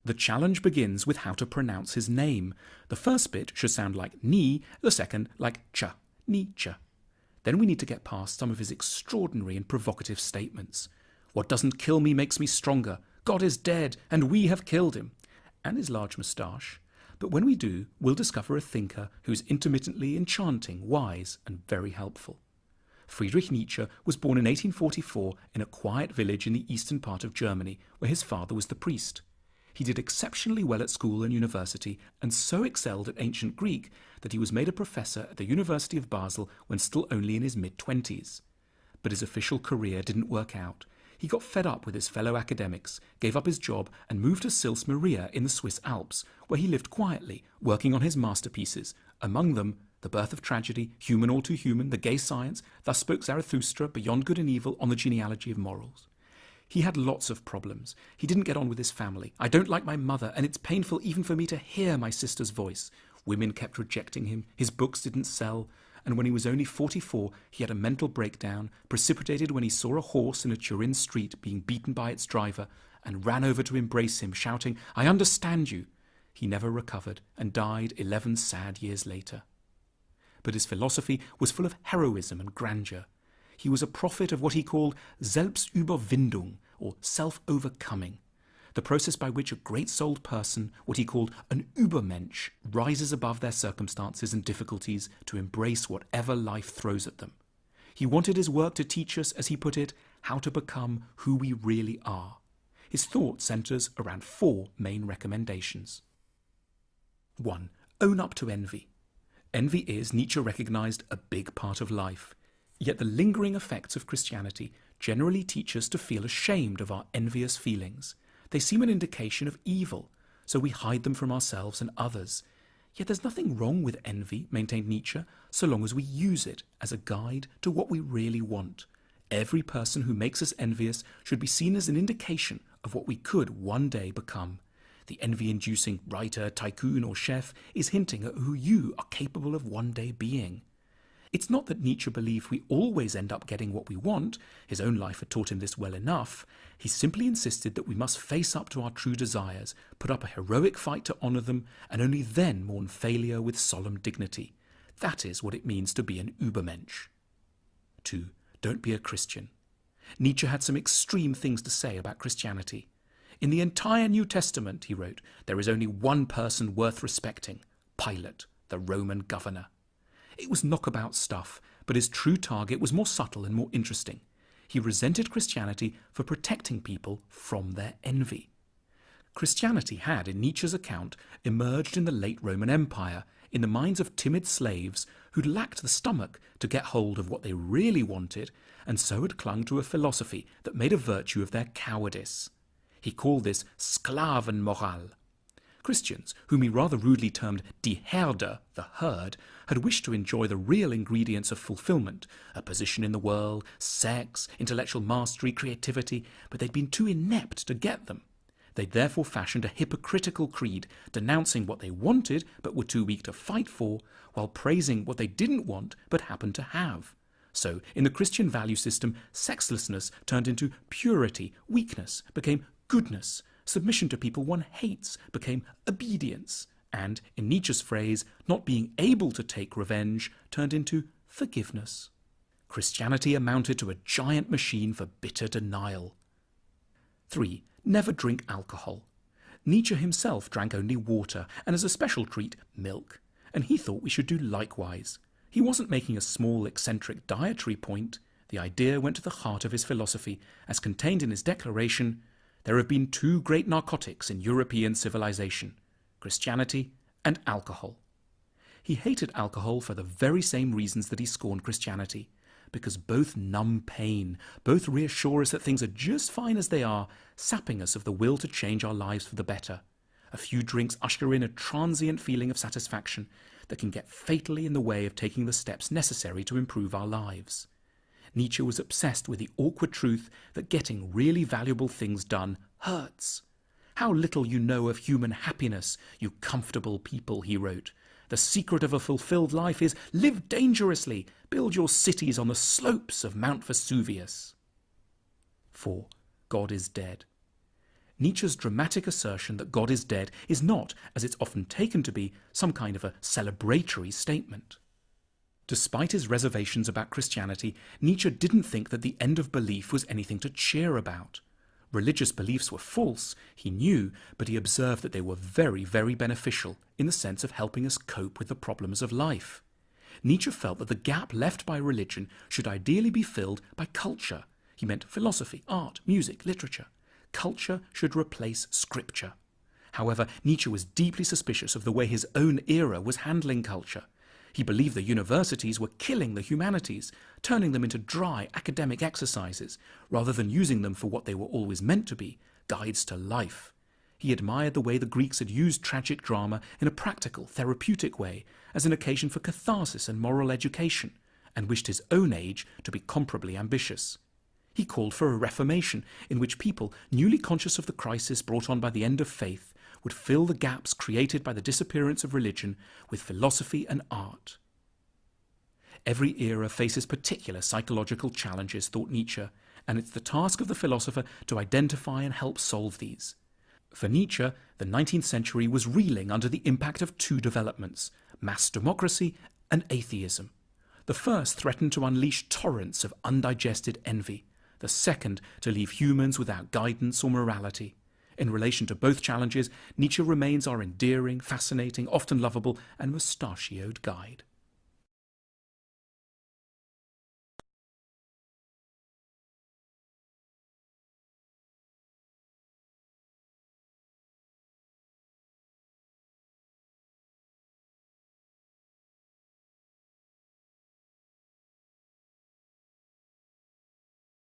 The challenge begins with how to pronounce his name. The first bit should sound like ni, the second like ch, Nietzsche. Then we need to get past some of his extraordinary and provocative statements. What doesn't kill me makes me stronger. God is dead, and we have killed him. And his large moustache. But when we do, we'll discover a thinker who's intermittently enchanting, wise, and very helpful. Friedrich Nietzsche was born in 1844 in a quiet village in the eastern part of Germany, where his father was the priest. He did exceptionally well at school and university, and so excelled at ancient Greek that he was made a professor at the University of Basel when still only in his mid-20s. But his official career didn't work out. He got fed up with his fellow academics, gave up his job, and moved to Sils Maria in the Swiss Alps, where he lived quietly, working on his masterpieces, among them The Birth of Tragedy, Human All Too Human, The Gay Science, Thus Spoke Zarathustra, Beyond Good and Evil, On the Genealogy of Morals. He had lots of problems. He didn't get on with his family. I don't like my mother, and it's painful even for me to hear my sister's voice. Women kept rejecting him. His books didn't sell. And when he was only 44, he had a mental breakdown, precipitated when he saw a horse in a Turin street being beaten by its driver, and ran over to embrace him, shouting, "I understand you." He never recovered, and died 11 sad years later. But his philosophy was full of heroism and grandeur. He was a prophet of what he called Selbstüberwindung, or self-overcoming, the process by which a great-souled person, what he called an Übermensch, rises above their circumstances and difficulties to embrace whatever life throws at them. He wanted his work to teach us, as he put it, how to become who we really are. His thought centers around 4 main recommendations. 1. Own up to envy. Envy is, Nietzsche recognized, a big part of life. Yet the lingering effects of Christianity generally teach us to feel ashamed of our envious feelings. They seem an indication of evil, so we hide them from ourselves and others. Yet there's nothing wrong with envy, maintained Nietzsche, so long as we use it as a guide to what we really want. Every person who makes us envious should be seen as an indication of what we could one day become. The envy-inducing writer, tycoon, or chef is hinting at who you are capable of one day being. It's not that Nietzsche believed we always end up getting what we want. His own life had taught him this well enough. He simply insisted that we must face up to our true desires, put up a heroic fight to honour them, and only then mourn failure with solemn dignity. That is what it means to be an Übermensch. 2. Don't be a Christian. Nietzsche had some extreme things to say about Christianity. In the entire New Testament, he wrote, there is only one person worth respecting, Pilate, the Roman governor. It was knockabout stuff, but his true target was more subtle and more interesting. He resented Christianity for protecting people from their envy. Christianity had, in Nietzsche's account, emerged in the late Roman Empire, in the minds of timid slaves who'd lacked the stomach to get hold of what they really wanted, and so had clung to a philosophy that made a virtue of their cowardice. He called this Sklavenmoral. Christians, whom he rather rudely termed die Herde, the herd, had wished to enjoy the real ingredients of fulfillment, a position in the world, sex, intellectual mastery, creativity, but they'd been too inept to get them. They'd therefore fashioned a hypocritical creed, denouncing what they wanted but were too weak to fight for, while praising what they didn't want but happened to have. So, in the Christian value system, sexlessness turned into purity, weakness became goodness, submission to people one hates became obedience, and, in Nietzsche's phrase, not being able to take revenge turned into forgiveness. Christianity amounted to a giant machine for bitter denial. 3. Never drink alcohol. Nietzsche himself drank only water, and as a special treat, milk, and he thought we should do likewise. He wasn't making a small, eccentric dietary point. The idea went to the heart of his philosophy, as contained in his declaration, "There have been 2 great narcotics in European civilization, Christianity and alcohol." He hated alcohol for the very same reasons that he scorned Christianity, because both numb pain, both reassure us that things are just fine as they are, sapping us of the will to change our lives for the better. A few drinks usher in a transient feeling of satisfaction that can get fatally in the way of taking the steps necessary to improve our lives. Nietzsche was obsessed with the awkward truth that getting really valuable things done hurts. How little you know of human happiness, you comfortable people, he wrote. The secret of a fulfilled life is live dangerously, build your cities on the slopes of Mount Vesuvius. 4. God is dead. Nietzsche's dramatic assertion that God is dead is not, as it's often taken to be, some kind of a celebratory statement. Despite his reservations about Christianity, Nietzsche didn't think that the end of belief was anything to cheer about. Religious beliefs were false, he knew, but he observed that they were very, very beneficial in the sense of helping us cope with the problems of life. Nietzsche felt that the gap left by religion should ideally be filled by culture. He meant philosophy, art, music, literature. Culture should replace scripture. However, Nietzsche was deeply suspicious of the way his own era was handling culture. He believed the universities were killing the humanities, turning them into dry academic exercises, rather than using them for what they were always meant to be, guides to life. He admired the way the Greeks had used tragic drama in a practical, therapeutic way, as an occasion for catharsis and moral education, and wished his own age to be comparably ambitious. He called for a reformation in which people, newly conscious of the crisis brought on by the end of faith, would fill the gaps created by the disappearance of religion with philosophy and art. Every era faces particular psychological challenges, thought Nietzsche, and it's the task of the philosopher to identify and help solve these. For Nietzsche, the 19th century was reeling under the impact of two developments, mass democracy and atheism. The first threatened to unleash torrents of undigested envy, the second to leave humans without guidance or morality. In relation to both challenges, Nietzsche remains our endearing, fascinating, often lovable and mustachioed guide.